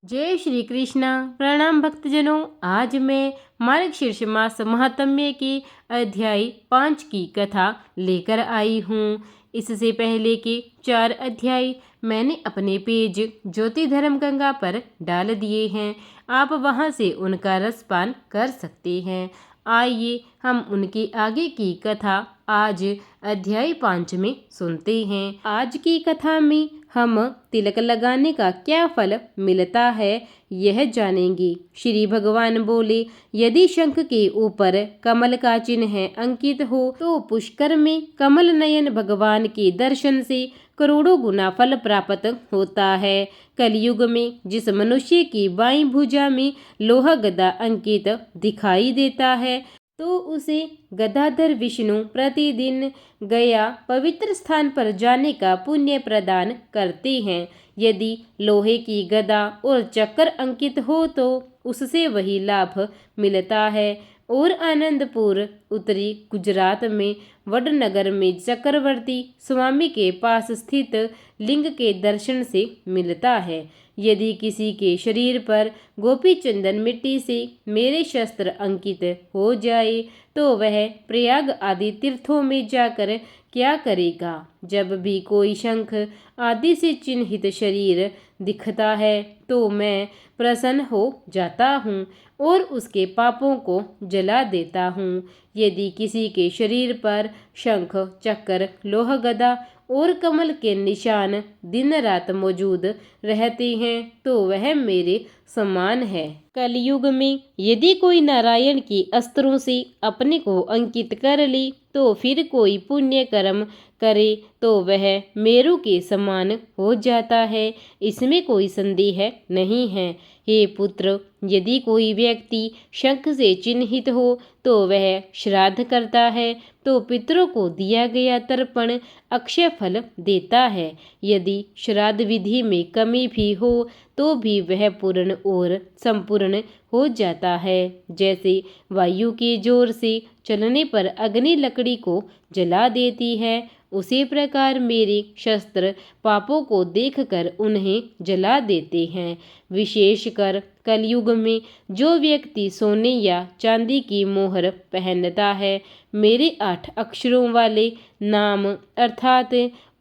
जय श्री कृष्णा। प्रणाम भक्तजनों। आज मैं मार्गशीर्ष मास महात्म्य के अध्याय 5 की कथा लेकर आई हूँ। इससे पहले के 4 अध्याय मैंने अपने पेज ज्योति धर्म गंगा पर डाल दिए हैं। आप वहां से उनका रसपान कर सकते हैं। आइए हम उनके आगे की कथा आज अध्याय 5 में सुनते हैं। आज की कथा में हम तिलक लगाने का क्या फल मिलता है यह जानेंगे। श्री भगवान बोले, यदि शंख के ऊपर कमल का चिन्ह अंकित हो तो पुष्कर में कमल नयन भगवान के दर्शन से करोड़ों गुना फल प्राप्त होता है। कलयुग में जिस मनुष्य की बाईं भुजा में लोहा गदा अंकित दिखाई देता है तो उसे गदाधर विष्णु प्रतिदिन गया पवित्र स्थान पर जाने का पुण्य प्रदान करते हैं। यदि लोहे की गदा और चक्र अंकित हो तो उससे वही लाभ मिलता है। और आनंदपुर उत्तरी गुजरात में वडनगर में चक्रवर्ती स्वामी के पास स्थित लिंग के दर्शन से मिलता है। यदि किसी के शरीर पर गोपी चंदन मिट्टी से मेरे शस्त्र अंकित हो जाए तो वह प्रयाग आदि तीर्थों में जाकर क्या करेगा। जब भी कोई शंख आदि से चिन्हित शरीर दिखता है तो मैं प्रसन्न हो जाता हूँ और उसके पापों को जला देता हूँ। यदि किसी के शरीर पर शंख चक्र लोह गदा और कमल के निशान दिन रात मौजूद रहते हैं तो वह मेरे समान है। कलयुग में यदि कोई नारायण के अस्त्रों से अपने को अंकित कर ले तो फिर कोई पुण्य कर्म करे तो वह मेरु के समान हो जाता है, इसमें कोई संदेह नहीं है। हे पुत्र, यदि कोई व्यक्ति शंख से चिन्हित हो तो वह श्राद्ध करता है तो पितरों को दिया गया तर्पण अक्षय फल देता है। यदि श्राद्ध विधि में कमी भी हो तो भी वह पूर्ण और संपूर्ण हो जाता है। जैसे वायु के जोर से चलने पर अग्नि लकड़ी को जला देती है, उसी प्रकार मेरे शस्त्र पापों को देखकर उन्हें जला देते हैं। विशेषकर कलयुग में जो व्यक्ति सोने या चांदी की मोहर पहनता है, मेरे 8 अक्षरों वाले नाम अर्थात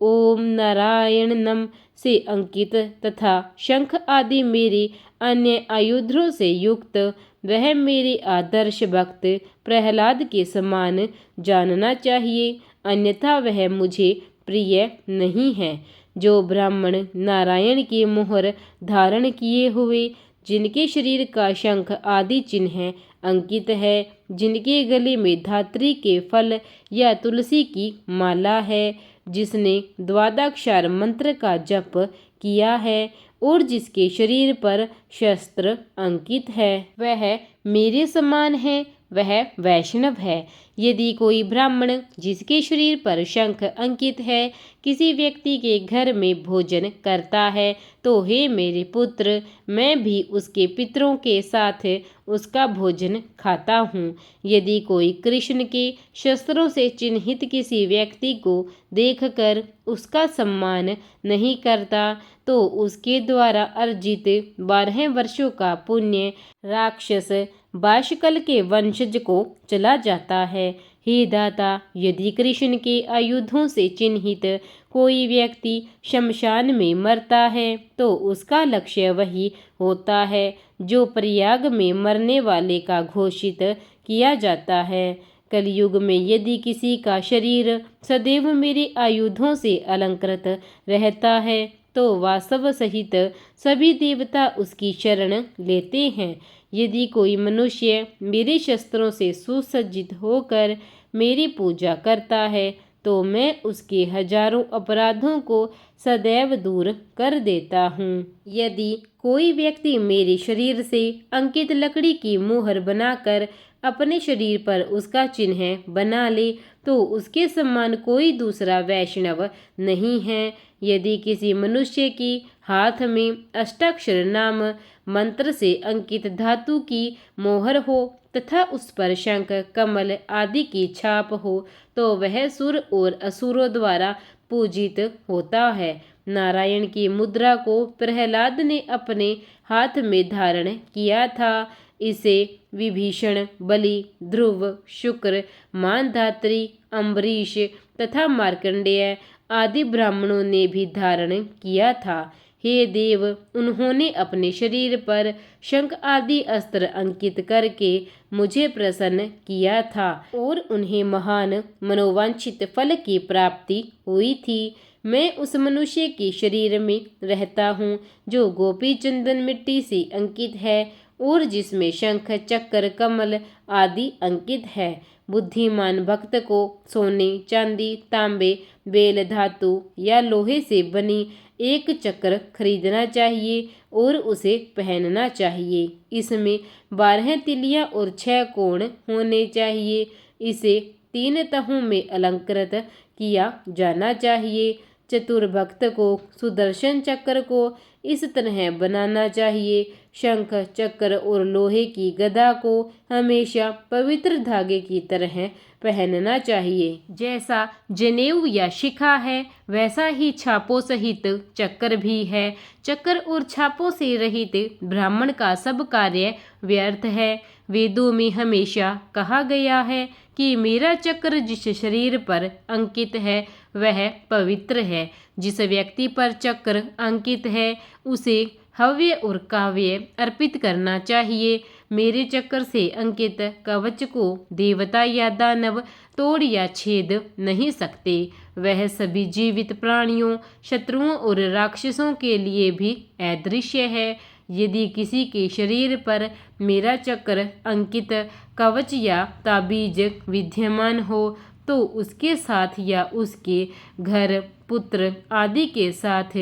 ओम नारायण नम से अंकित तथा शंख आदि मेरे अन्य आयुधों से युक्त, वह मेरे आदर्श भक्त प्रहलाद के समान जानना चाहिए, अन्यथा वह मुझे प्रिय नहीं है। जो ब्राह्मण नारायण की मोहर धारण किए हुए, जिनके शरीर का शंख आदि चिन्ह अंकित है, जिनके गले में धात्री के फल या तुलसी की माला है, जिसने द्वादशाक्षर मंत्र का जप किया है और जिसके शरीर पर शस्त्र अंकित है, वह मेरे समान है, वह वैष्णव है। यदि कोई ब्राह्मण जिसके शरीर पर शंख अंकित है किसी व्यक्ति के घर में भोजन करता है तो हे मेरे पुत्र, मैं भी उसके पितरों के साथ उसका भोजन खाता हूँ। यदि कोई कृष्ण के शस्त्रों से चिन्हित किसी व्यक्ति को देखकर उसका सम्मान नहीं करता तो उसके द्वारा अर्जित 12 वर्षों का पुण्य राक्षस बाशकल के वंशज को चला जाता है। हे दाता, यदि कृष्ण के आयुधों से चिन्हित कोई व्यक्ति शमशान में मरता है तो उसका लक्ष्य वही होता है जो प्रयाग में मरने वाले का घोषित किया जाता है। कलयुग में यदि किसी का शरीर सदैव मेरे आयुधों से अलंकृत रहता है तो वासव सहित सभी देवता उसकी शरण लेते हैं। यदि कोई मनुष्य मेरे शस्त्रों से सुसज्जित होकर मेरी पूजा करता है तो मैं उसके हजारों अपराधों को सदैव दूर कर देता हूँ। यदि कोई व्यक्ति मेरे शरीर से अंकित लकड़ी की मुहर बनाकर अपने शरीर पर उसका चिन्ह बना ले तो उसके समान कोई दूसरा वैष्णव नहीं है। यदि किसी मनुष्य की हाथ में अष्टाक्षर नाम मंत्र से अंकित धातु की मोहर हो तथा उस पर शंख कमल आदि की छाप हो तो वह सुर और असुरों द्वारा पूजित होता है। नारायण की मुद्रा को प्रहलाद ने अपने हाथ में धारण किया था। इसे विभीषण, बलि, ध्रुव, शुक्र, मानधात्री, अम्बरीश तथा मार्कंडेय आदि ब्राह्मणों ने भी धारण किया था। हे देव, उन्होंने अपने शरीर पर शंख आदि अस्त्र अंकित करके मुझे प्रसन्न किया था और उन्हें महान मनोवांछित फल की प्राप्ति हुई थी। मैं उस मनुष्य के शरीर में रहता हूँ जो गोपी चंदन मिट्टी से अंकित है और जिसमें शंख, चक्र, कमल आदि अंकित है। बुद्धिमान भक्त को सोने, चांदी, तांबे, बेल धातु या लोहे से बनी एक चक्र खरीदना चाहिए और उसे पहनना चाहिए। इसमें 12 तिलियां और 6 कोण होने चाहिए। इसे 3 तहों में अलंकृत किया जाना चाहिए। चतुर भक्त को सुदर्शन चक्र को इस तरह बनाना चाहिए। शंख, चक्र और लोहे की गदा को हमेशा पवित्र धागे की तरह पहनना चाहिए। जैसा जनेऊ या शिखा है वैसा ही छापों सहित चक्र भी है। चक्र और छापों से रहित ब्राह्मण का सब कार्य व्यर्थ है। वेदों में हमेशा कहा गया है कि मेरा चक्र जिस शरीर पर अंकित है वह पवित्र है। जिस व्यक्ति पर चक्र अंकित है उसे हव्य और काव्य अर्पित करना चाहिए। मेरे चक्र से अंकित कवच को देवता या दानव तोड़ या छेद नहीं सकते। वह सभी जीवित प्राणियों, शत्रुओं और राक्षसों के लिए भी अदृश्य है। यदि किसी के शरीर पर मेरा चक्र अंकित कवच या ताबीज विद्यमान हो तो उसके साथ या उसके घर, पुत्र आदि के साथ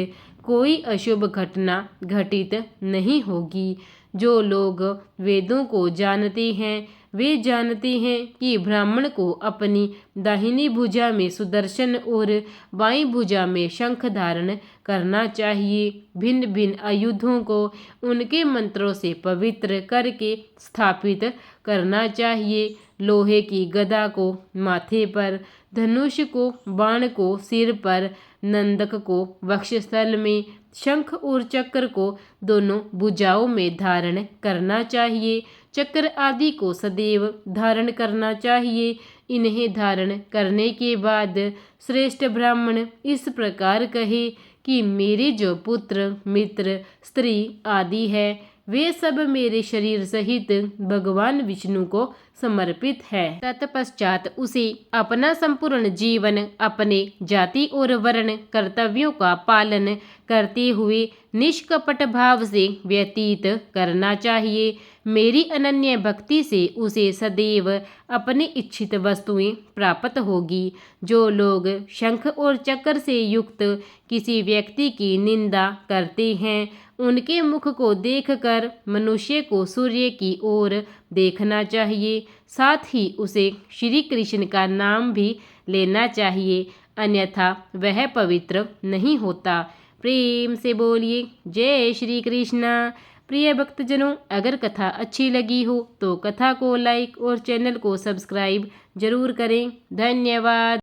कोई अशुभ घटना घटित नहीं होगी। जो लोग वेदों को जानते हैं वे जानते हैं कि ब्राह्मण को अपनी दाहिनी भुजा में सुदर्शन और बाईं भुजा में शंख धारण करना चाहिए। भिन्न भिन्न आयुधों को उनके मंत्रों से पवित्र करके स्थापित करना चाहिए। लोहे की गदा को माथे पर, धनुष को, बाण को सिर पर, नंदक को वक्षस्थल में, शंख और चक्र को दोनों भुजाओं में धारण करना चाहिए। चक्र आदि को सदैव धारण करना चाहिए। इन्हें धारण करने के बाद श्रेष्ठ ब्राह्मण इस प्रकार कहे कि मेरे जो पुत्र, मित्र, स्त्री आदि है वे सब मेरे शरीर सहित भगवान विष्णु को समर्पित है। तत्पश्चात उसे अपना संपूर्ण जीवन अपने जाति और वर्ण कर्तव्यों का पालन करते हुए निष्कपट भाव से व्यतीत करना चाहिए। मेरी अनन्य भक्ति से उसे सदैव अपनी इच्छित वस्तुएं प्राप्त होगी। जो लोग शंख और चक्र से युक्त किसी व्यक्ति की निंदा करते हैं उनके मुख को देखकर मनुष्य को सूर्य की ओर देखना चाहिए। साथ ही उसे श्री कृष्ण का नाम भी लेना चाहिए, अन्यथा वह पवित्र नहीं होता। प्रेम से बोलिए जय श्री कृष्णा। प्रिय भक्तजनों, अगर कथा अच्छी लगी हो तो कथा को लाइक और चैनल को सब्सक्राइब जरूर करें। धन्यवाद।